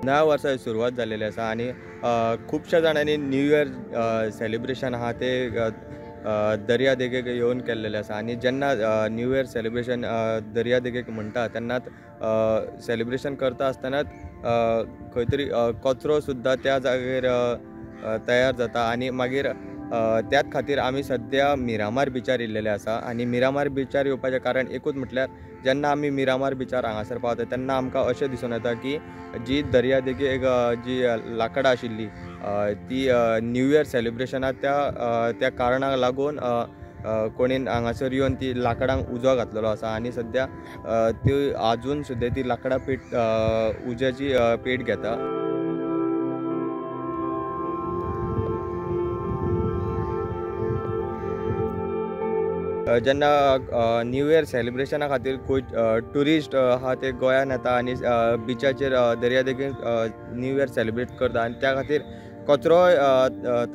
नव्या वर्साची सुरवात जाल्लेली आसा आनी खुबश्या जाणांनी न्यू इयर सेलिब्रेशन आहा ते दर्या देगेक येवन केल्लेले आसा आनी जेन्ना न्यू इयर सेलिब्रेशन दर्या देगेक म्हणटा तेन्नाच सेलिब्रेशन करता आसतनाच खंय तरी कचरो सुद्दां त्या जागेर तयार जाता आनी मागीर त्याच खातीर आमी सद्या मिरामार बिचार येयल्लेले आसा आनी मिरामार बिचार येवपाचें कारण एकूच म्हटल्यार जेन्ना आमी मिरामार बिचार हांगासर पावता तेन्ना आमकां अशें दिसून येता की जी दर्या देगेक जी लाकडां आशिल्ली ती न्यू इयर सेलिब्रेशनाक त्या कारणाक लागून कोणीन हांगासर येवन ती लाकडांक उजो घातलेलो आसा आनी सद्या ती आजून सुद्दां ती लाकडां पेट उज्याची पेट घेता. जेन्ना न्यू इयर सेलिब्रेशना खातीर ट्युरिस्ट आहा ते गोंयान येता आनी बिचाचेर दर्या देगेर न्यू इयर सेलिब्रेट करता आनी त्या खातीर कचरो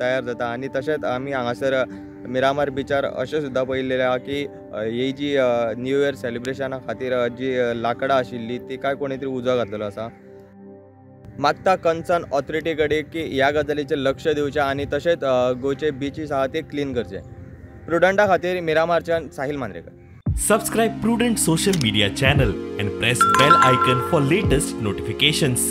तयार जाता आनी तशेंच आमी हांगासर मिरामार बिचार अशें सुद्दां पळयल्लें आहा की ही जी न्यू इयर सेलिब्रेशना खातीर जी लाकडां आशिल्ली ती काय कोणी तरी उजो घातलेलो आसा. मागता कन्सर्न ऑथॉरिटी कडेन की ह्या गजालीचेर लक्ष दिवचें आनी तशेंच गोंयचे बीचीस आहा ते क्लीन करचे. प्रुडंटा खातीर मिरामारच्यान साहिल Mandrekar. Subscribe Prudent social media channel and press bell icon for latest notifications.